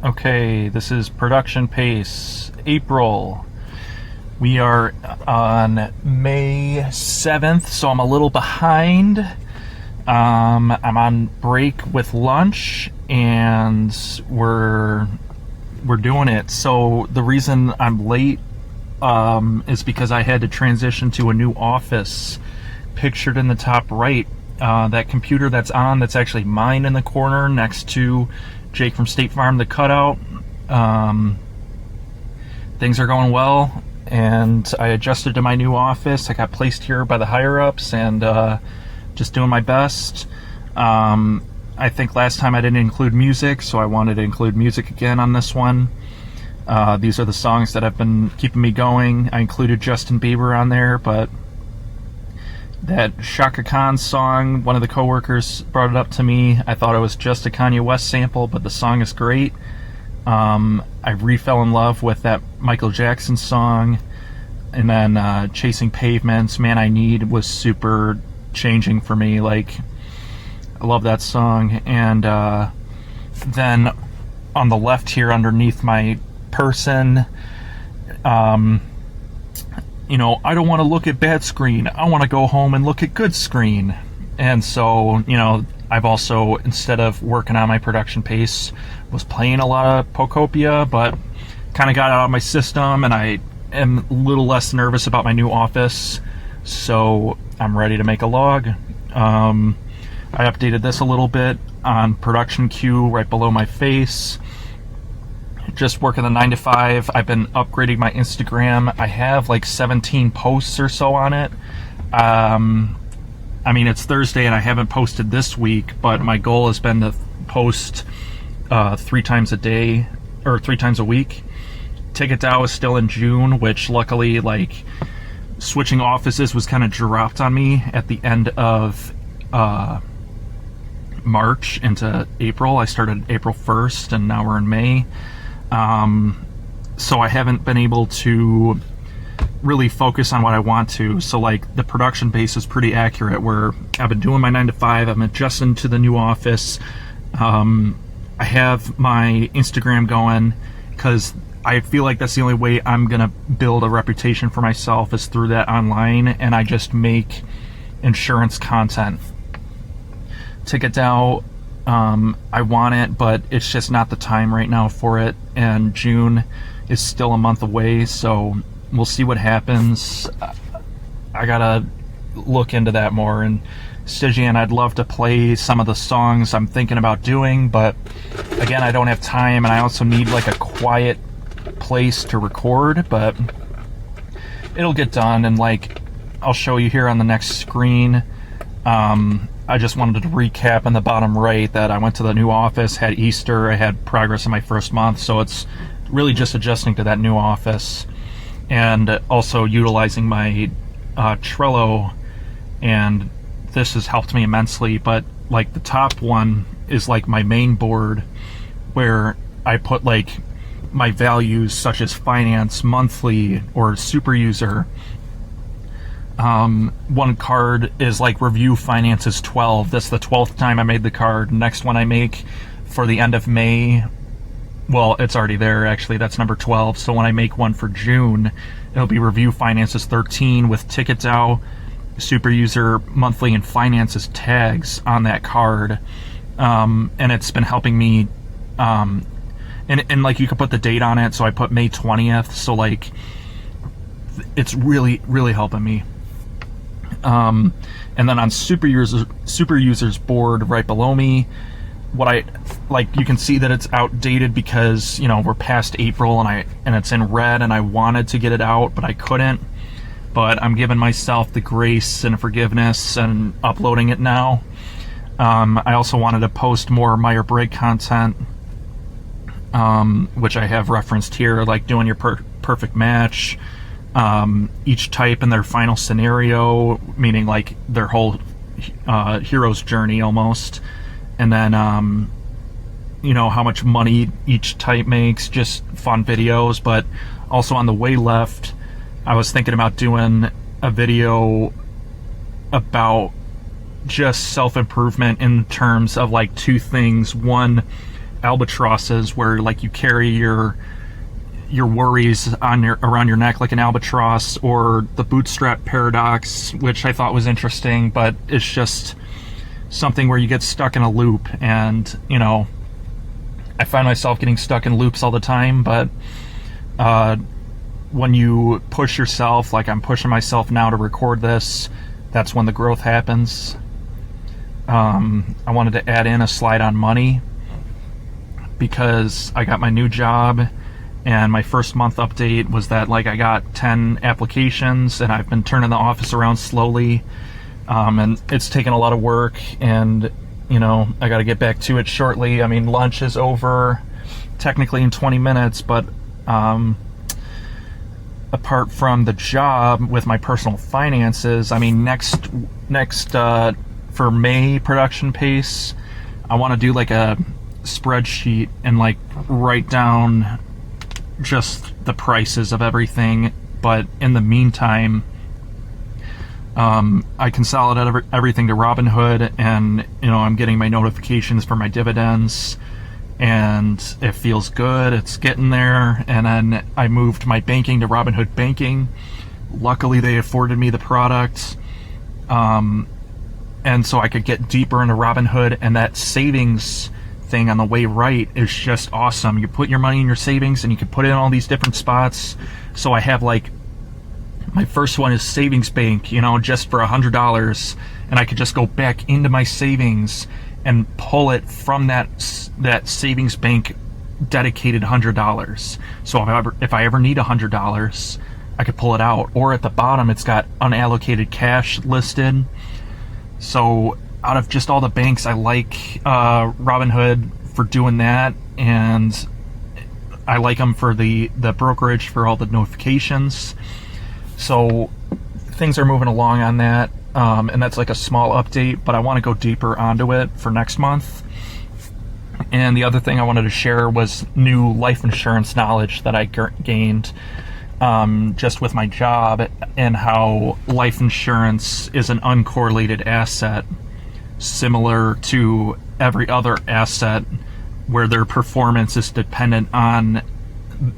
Okay, this is Production Pace, April. We are on May 7th, so I'm a little behind. I'm on break with lunch, and we're doing it. So the reason I'm late is because I had to transition to a new office. Pictured in the top right, that computer that's on, that's actually mine in the corner next to Jake from State Farm, the cutout. Things are going well, and I adjusted to my new office. I got placed here by the higher-ups, and just doing my best. I think last time I didn't include music, so I wanted to include music again on this one. These are the songs that have been keeping me going. I included Justin Bieber on there, but that Chaka Khan song, one of the coworkers brought it up to me. I thought it was just a Kanye West sample, but the song is great. I re-fell in love with that Michael Jackson song, and then Chasing Pavements, Man I Need was super changing for me. Like, I love that song. And then on the left here underneath my person, I don't want to look at bad screen. I want to go home and look at good screen. And so, I've also, instead of working on my production pace, was playing a lot of Pocopia, but kind of got it out of my system, and I am a little less nervous about my new office, so I'm ready to make a log. I updated this a little bit on production queue right below my face. Just working the 9 to 5. I've been upgrading my Instagram. I have like 17 posts or so on it. It's Thursday and I haven't posted this week, but my goal has been to post 3 times a day, or 3 times a week. Ticket DAO is still in June, which luckily, switching offices was kind of dropped on me at the end of March into April. I started April 1st, and now we're in May. So I haven't been able to really focus on what I want to. So the production base is pretty accurate, where I've been doing my 9 to 5, I'm adjusting to the new office. I have my Instagram going because I feel like that's the only way I'm gonna build a reputation for myself, is through that online, and I just make insurance content. Ticket DAO, I want it, but it's just not the time right now for it, and June is still a month away, so we'll see what happens. I gotta look into that more. And Stygian, I'd love to play some of the songs I'm thinking about doing, but again, I don't have time, and I also need a quiet place to record, but it'll get done. And I'll show you here on the next screen. I just wanted to recap in the bottom right that I went to the new office, had Easter, I had progress in my first month, so it's really just adjusting to that new office, and also utilizing my Trello, and this has helped me immensely. But the top one is my main board, where I put my values such as finance, monthly, or super user. One card is review finances 12. That's the 12th time I made the card. Next one I make for the end of May, well, it's already there actually, that's number 12. So when I make one for June, it'll be review finances 13 with Ticket DAO, super user, monthly, and finances tags on that card. And it's been helping me, and you could put the date on it, so I put May 20th, so it's really, really helping me. And then on super users board right below me, you can see that it's outdated because we're past April, and it's in red, and I wanted to get it out, but I couldn't. But I'm giving myself the grace and forgiveness and uploading it now. I also wanted to post more Meyer-Brigg content, which I have referenced here, doing your perfect match, each type in their final scenario, meaning their whole hero's journey almost, and then how much money each type makes, just fun videos. But also on the way left, I was thinking about doing a video about just self-improvement in terms of 2 things. One, albatrosses, where like you carry your worries on around your neck like an albatross, or the bootstrap paradox, which I thought was interesting, but it's just something where you get stuck in a loop. And I find myself getting stuck in loops all the time, but when you push yourself, like I'm pushing myself now to record this, that's when the growth happens. I wanted to add in a slide on money because I got my new job, and my first month update was that like I got 10 applications, and I've been turning the office around slowly, and it's taken a lot of work, and I got to get back to it shortly. I mean, lunch is over technically in 20 minutes, but apart from the job with my personal finances, I mean, next for May production pace, I want to do like a spreadsheet and like write down just the prices of everything. But in the meantime, I consolidate everything to Robinhood, and I'm getting my notifications for my dividends, and it feels good. It's getting there. And then I moved my banking to Robinhood Banking. Luckily, they afforded me the product, and so I could get deeper into Robinhood. And that savings thing on the way right is just awesome. You put your money in your savings, and you can put it in all these different spots. So I have like, my first one is savings bank, just for $100, and I could just go back into my savings and pull it from that savings bank dedicated $100. So if I ever need $100, I could pull it out. Or at the bottom, it's got unallocated cash listed. So out of just all the banks, I like Robinhood for doing that, and I like them for the brokerage for all the notifications. So things are moving along on that. And that's like a small update, but I want to go deeper onto it for next month. And the other thing I wanted to share was new life insurance knowledge that I gained just with my job, and how life insurance is an uncorrelated asset, similar to every other asset, where their performance is dependent on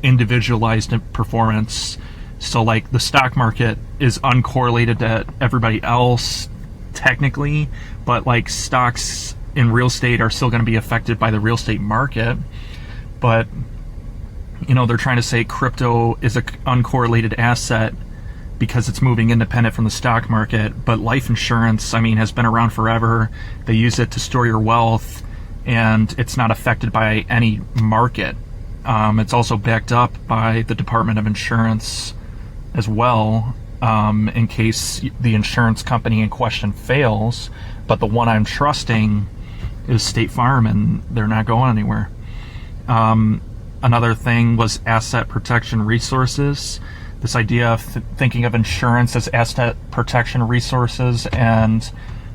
individualized performance. So like the stock market is uncorrelated to everybody else technically, but like stocks in real estate are still going to be affected by the real estate market. But they're trying to say crypto is an uncorrelated asset because it's moving independent from the stock market. But life insurance, I mean, has been around forever. They use it to store your wealth, and it's not affected by any market. It's also backed up by the Department of Insurance as well, in case the insurance company in question fails. But the one I'm trusting is State Farm, and they're not going anywhere. Another thing was asset protection resources. This idea of thinking of insurance as asset protection resources, and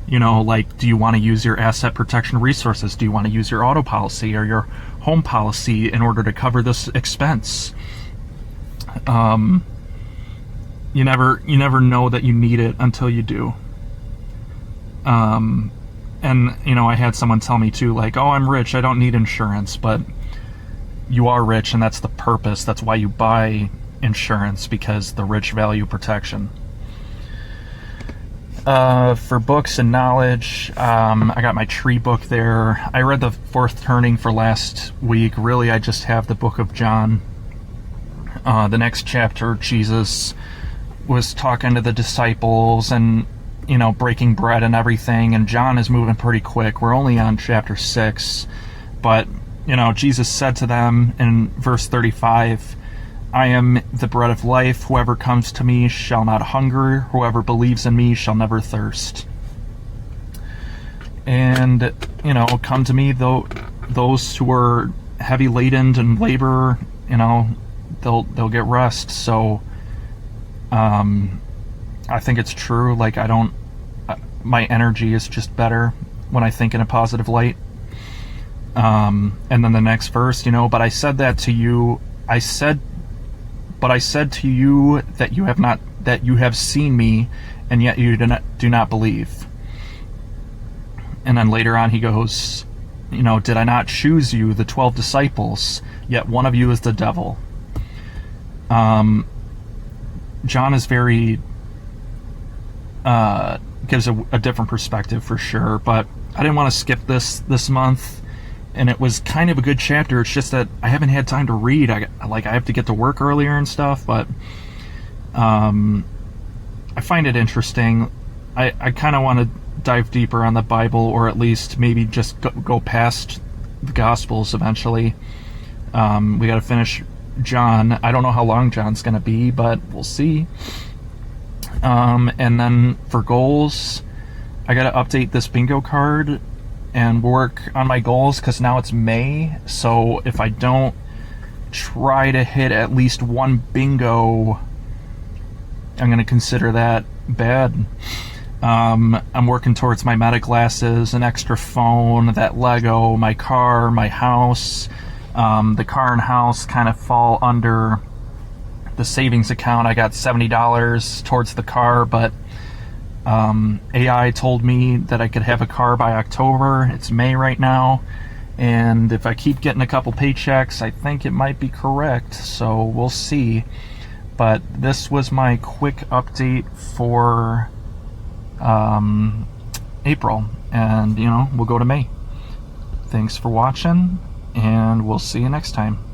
like, do you want to use your asset protection resources? Do you want to use your auto policy or your home policy in order to cover this expense? You never know that you need it until you do. And I had someone tell me too, like, oh, I'm rich, I don't need insurance. But you are rich, and that's the purpose. That's why you buy insurance, because the rich value protection. For books and knowledge, I got my tree book there. I read the Fourth Turning for last week. Really, I just have the book of John. The next chapter, Jesus was talking to the disciples and breaking bread and everything, and John is moving pretty quick. We're only on chapter 6, but Jesus said to them in verse 35, I am the bread of life. Whoever comes to me shall not hunger. Whoever believes in me shall never thirst. And come to me, though those who are heavy laden and labor, they'll get rest. So I think it's true. Like, my energy is just better when I think in a positive light. And then the next verse, but I said that to you, but I said to you that you have seen me, and yet you do not believe. And then later on he goes, did I not choose you, the 12 disciples, yet one of you is the devil. John is very, gives a different perspective for sure, but I didn't want to skip this month, and it was kind of a good chapter. It's just that I haven't had time to read. I have to get to work earlier and stuff, but I find it interesting. I kind of want to dive deeper on the Bible, or at least maybe just go past the Gospels eventually. We got to finish John. I don't know how long John's going to be, but we'll see. And then for goals, I got to update this bingo card and work on my goals, because now it's May. So if I don't try to hit at least one bingo, I'm going to consider that bad. I'm working towards my meta glasses, an extra phone, that Lego, my car, my house. The car and house kind of fall under the savings account. I got $70 towards the car, but AI told me that I could have a car by October. It's May right now, and if I keep getting a couple paychecks, I think it might be correct, so we'll see. But this was my quick update for April, and we'll go to May. Thanks for watching, and we'll see you next time.